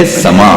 बने समा।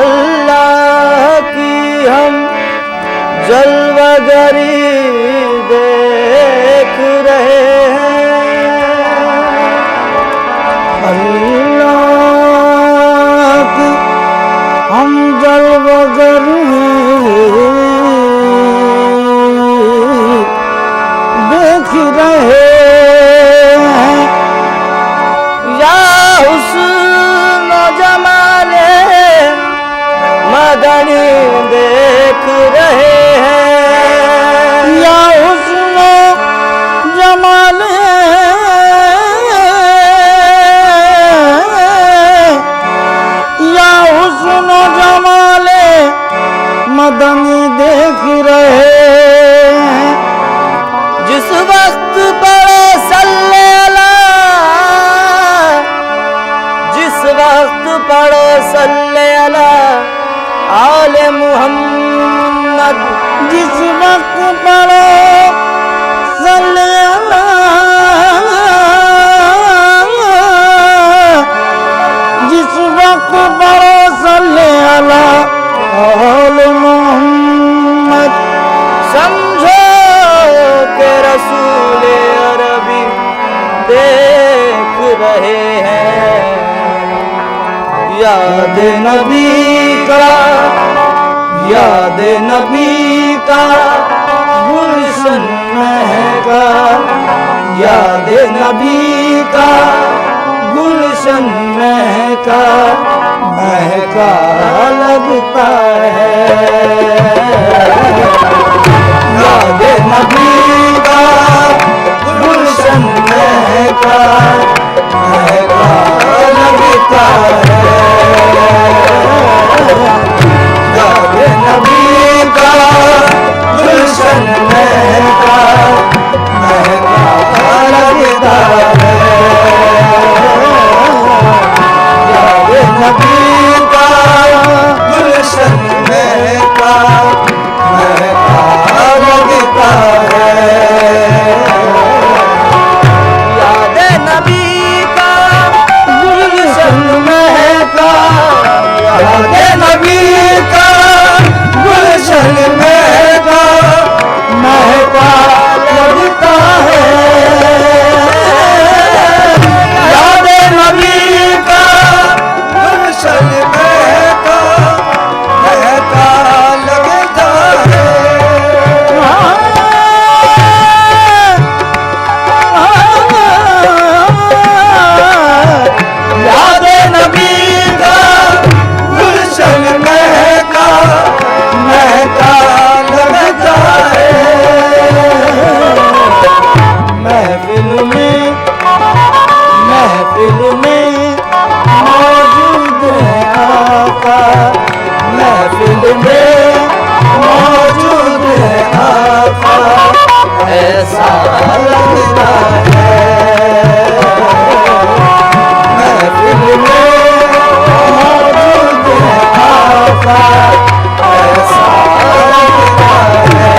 अल्लाह की हम जलवागरी देख रहे हैं। अल्लाह की हम जलवागरी देख रहे हैं। या हुस्न जमाले मदनी देख रहे हैं। या हुस्न जमाले या हुस्न जमाले मदनी देख रहे हैं। जिस वक्त पढ़े सल्ले अला, जिस वक्त पढ़ो सल्ले अला आले मुहम्मद, जिस वक्त पढ़ो सल्ले अला, जिस वक्त पढ़ो सल्ले अला आले मुहम्मद, समझो के रसूल अरबी देख रहे हैं। याद नबी का, याद नबी का गुलशन महका, याद नबी का गुलशन महका, महका लगता है। याद नबी का गुलशन महका, महका लगता है। याद नबी का गुलशन महका, महका लगता है। याद नबी का गुलशन महका, महका लगता है। याद नबी का गुलशन महका, आका महफिल में मौजूद है आका ऐसा लगता है महफिल में मौजूद है आका ऐसा लगता है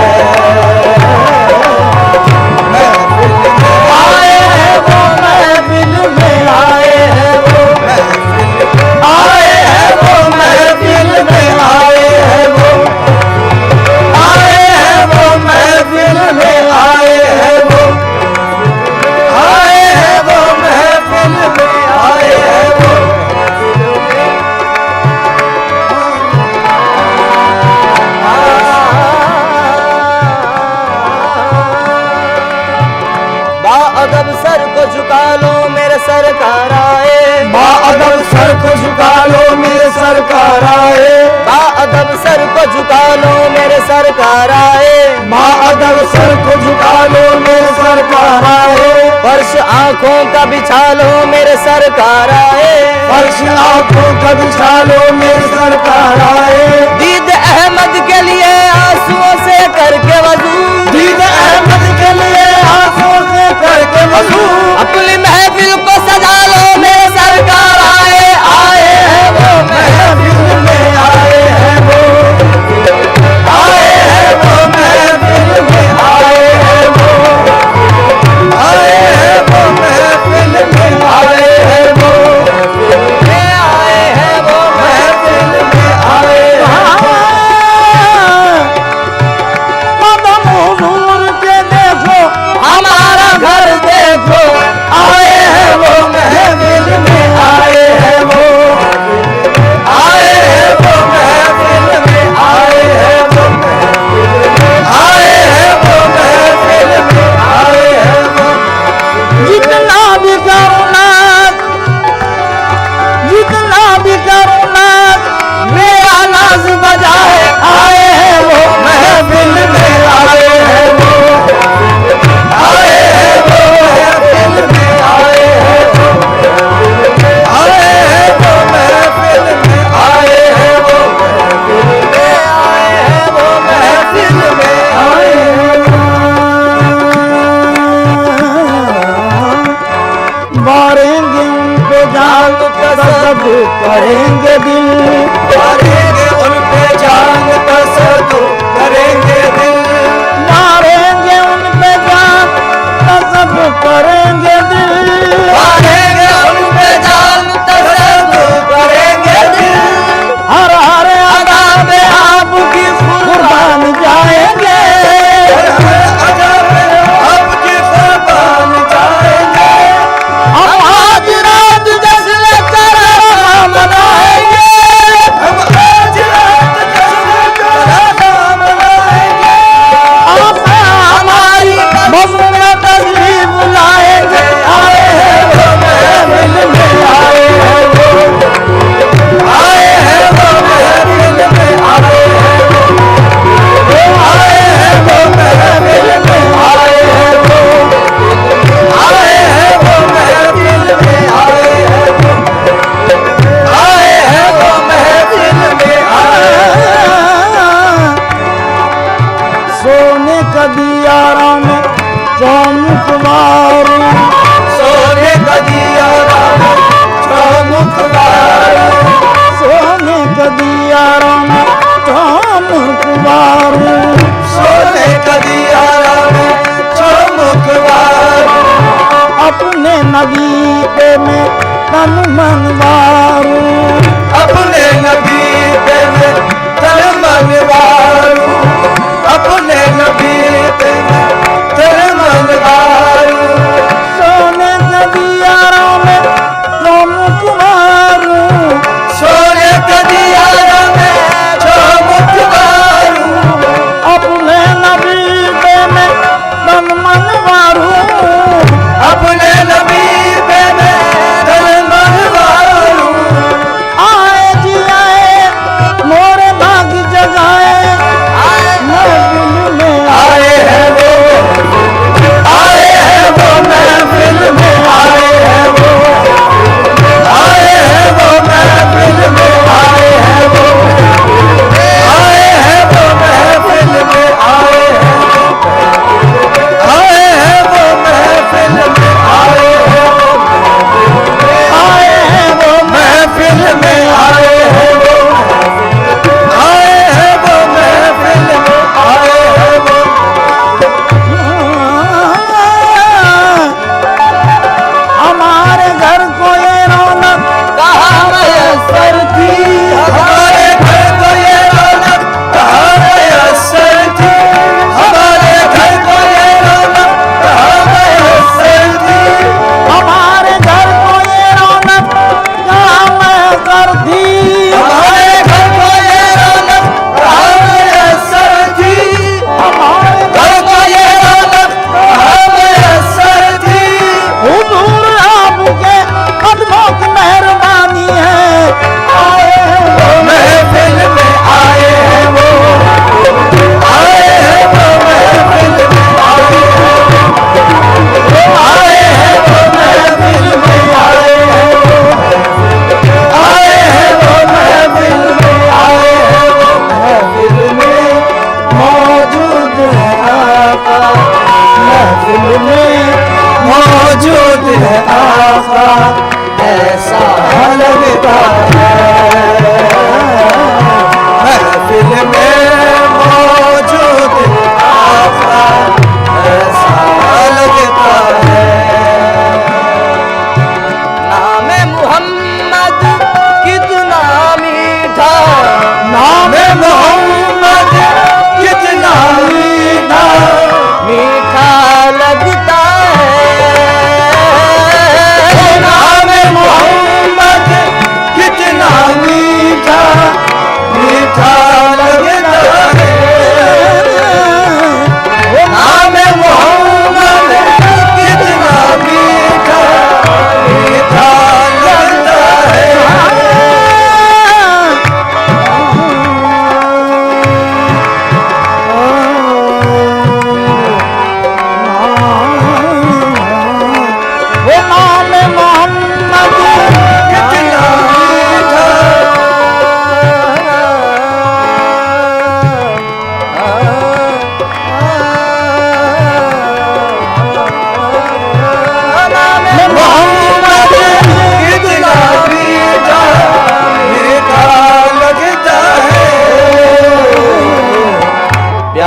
महफिल में आए हैं वो महफिल में आए हैं वो आए हैं वो महफिल में आए हैं वो आए हैं वो महफिल में आए हैं वो आए हैं वो महफिल में आए हैं वो बाअदब सर को झुका लो मेरे सरकार आए बाअदब सर को झुका लो मेरे सरकार आए बाअदब सर को झुका लो मेरे सरकार आए बाअदब सर को झुका लो मेरे सरकार आए फर्श आंखों का बिछा लो मेरे सरकार आए फर्श आंखों का बिछा लो मेरे सरकार आए दीद अहमद के लिए आंसुओं से करके वजू दीद अहमद के लिए आंसुओं से करके वजू अपनी महफिल को सजा लो मेरे सरकार आए आए हैं वो महफिल में आए हैं वो आए हैं वो महफिल में आए हैं वो आए हैं वो महफिल में आए हैं वो आए हैं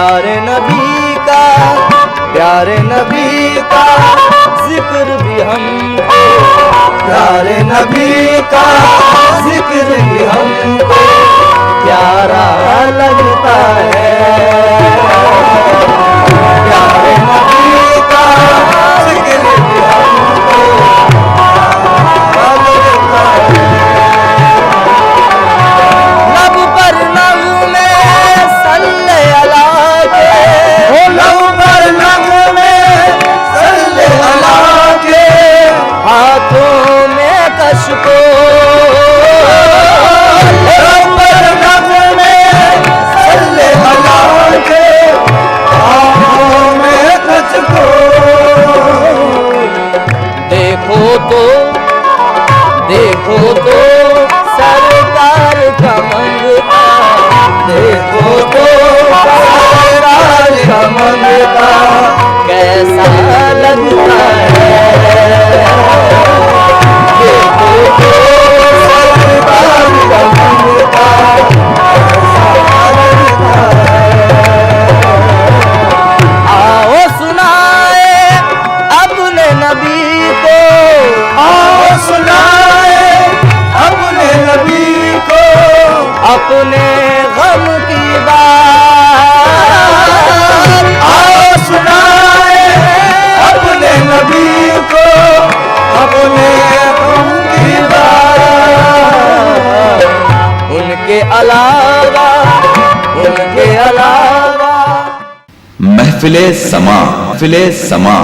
प्यारे नबी का, प्यारे नबी का जिक्र भी हमको, प्यारे नबी का जिक्र भी हमको प्यारा लगता है। प्यारे नबी का जिक्र भी हमको प्यारा लगता है। लब पर नग़्मे सल्ले अला के, लब पर नग़्मे सल्ले अला के, हाथों में कशको, लब पर नग़्मे सल्ले अला के, हाथों में कशको। देखो तो, देखो तो सरकार का मंगता, देखो तो सरकार का मंगता कैसा लगता है। देखो तो सरकार का मंगता कैसा लगता है। आओ सुनाए अपने नबी को, आओ सुनाए अपने नबी को अपने गम की बात। आओ सुनाए अपने नबी को अपने गम की बात। उनके अलावा, उनके अलावा महफिले समा, महफिले समा।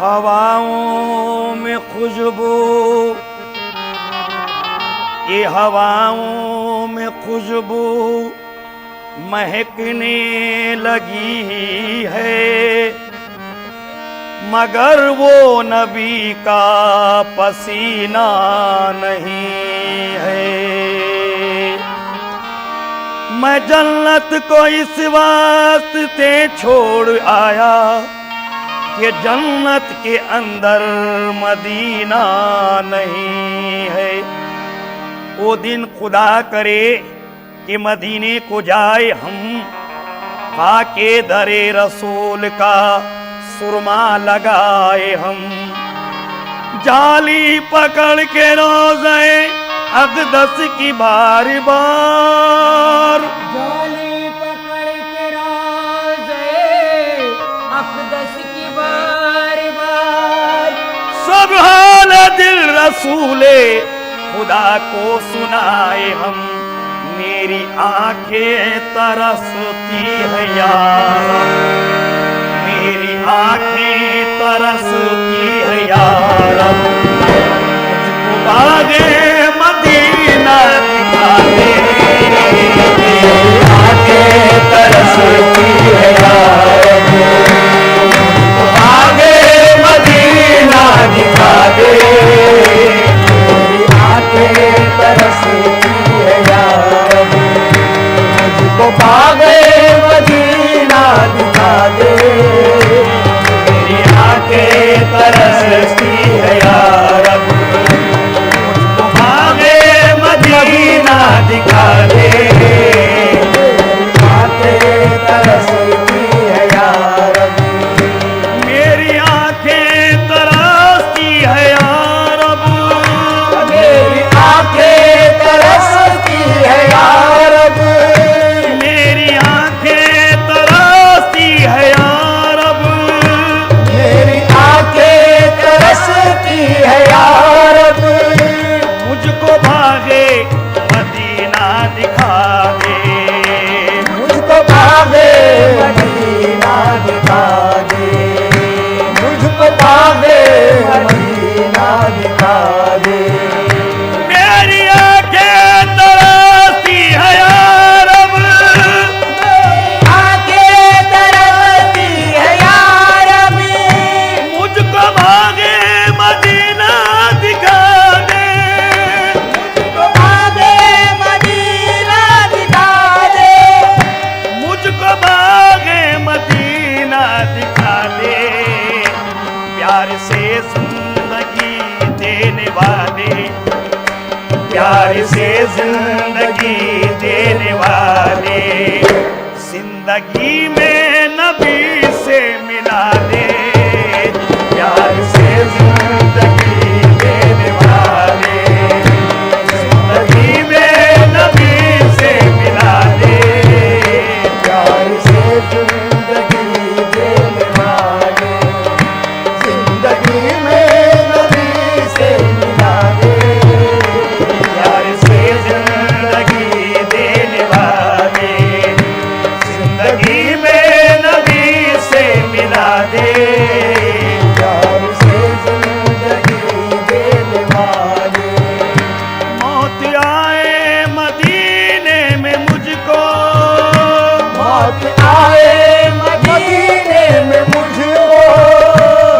हवाओं में खुशबू, ये हवाओं में खुशबू महकने लगी है, मगर वो नबी का पसीना नहीं है। मैं जन्नत को इस वास्ते छोड़ आया कि जन्नत के अंदर मदीना नहीं है। वो दिन खुदा करे कि मदीने को जाए हम, खाके दरे रसूल का सुरमा लगाए हम, जाली पकड़ के रोज़े अक़दस की बार बार, जाली पकड़ के रोज़े अक़दस की बार बार, सब हाल दिल रसूले खुदा को सुनाए हम। मेरी आंखें तरसती है यार, मेरी आंखें तरसती है यार, मुझको बागे मदीना दिखा दे। मेरी आंखें तरसती है यार, मुझको बागे मदीना दिखा दे। मेरी आंखें तरसती है यार, मुझको बागे मदीना दिखा दे। मेरी आंखें तरसती से जिंदगी देने वाले, प्यार से जिंदगी देने वाले, जिंदगी में नबी से मिला दे, प्यार से जिंदगी देने वाले, जिंदगी में नबी से मिला दे, प्यार से जिंदगी देने वाले, जिंदगी में नबी से मिला दे, प्यार से जिंदगी देने वाले, जिंदगी में नबी से मिला दे, प्यार से जिंदगी देने वाले। मौत आए मदीने में मुझको, मौत आए मदीने में मुझको,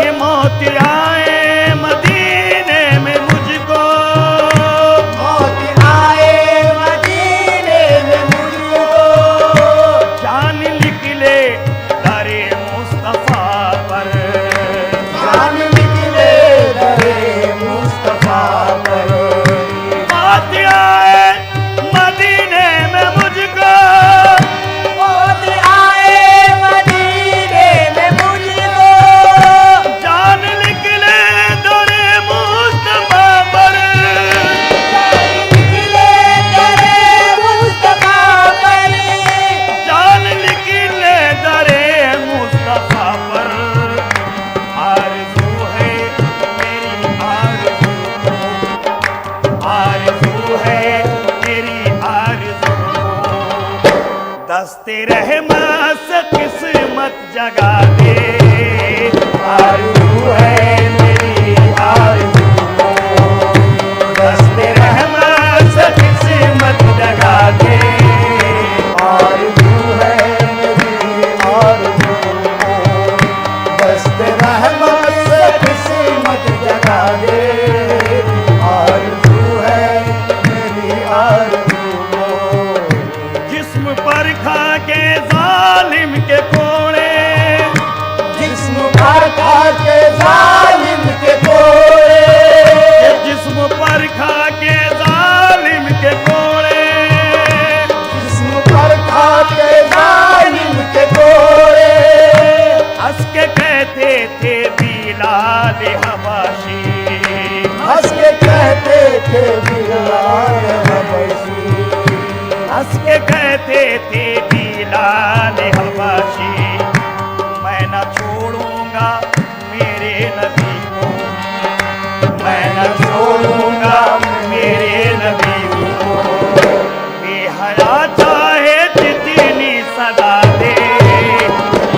ये मौत आए मदीने में मुझको, मौत आए मदीने में मुझको, जान निकले दरे मुस्तफा पर, जान निकले दरे मुस्तफा पर, मौत आए मदीने में मुझको, मौत आए मदीने में मुझको, जान निकले दरे मुस्तफा पर, जान निकले दरे मुस्तफा पर, जान निकले दरे मुस्तफा पर, आरज़ू है मेरी आरज़ू, आरज़ू है मेरी आरज़ू, दस्ते रहमत से किस्मत जगा दे, आरज़ू है मेरी आरज़ू, दस्ते रहमत से किस्मत जगा दे, आरज़ू है मेरी आरज़ू, दस्ते रहमत से किस्मत जगा दे, आरज़ू है मेरी आरज़ू, जिस्म पर खा के जालिम के कोड़े, जिस्म पर खा के जालिम के कोड़े, जिस्म पर खा के जालिम के कोड़े, जिस्म पर खा के जालिम के कोड़े, हंस के कहते थे बिलाल हबशी, हंस के कहते थे बिलाल हबशी, हंस के कहते थे बिलाल हबशी, मैं न छोड़ूंगा मेरे नबी को, मैं न छोड़ूंगा मेरे नबी को, बेहया चाहे जितनी सदा दे,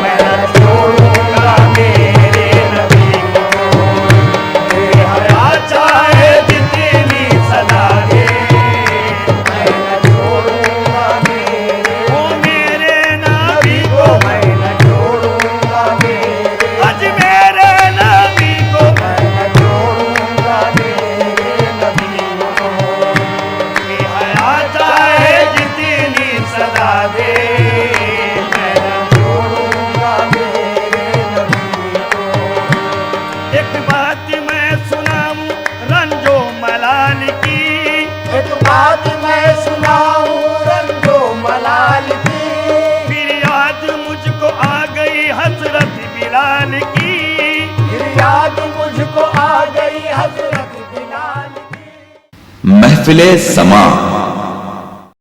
मैं न छोड़ूंगा मेरे नबी को, बेहया चाहे जितनी सदा दे, मैं न छोड़ूंगा मेरे नबी को, मैं न छोड़ूंगा मेरे, आज मेरे नबी को, मैं न छोड़ूंगा मेरे नबी को, बेहया चाहे जितनी सदा दे, मैं न छोड़ूंगा मेरे नबी को। एक बात मैं सुनाऊं रंजो मलाल की, एक बात मैं सुनाऊं रंजो मलाल की, फिर याद मुझको आ गई हजरत बिलाल की, फिर याद मुझको आ गई हजरत बिलाल की। महफिले समा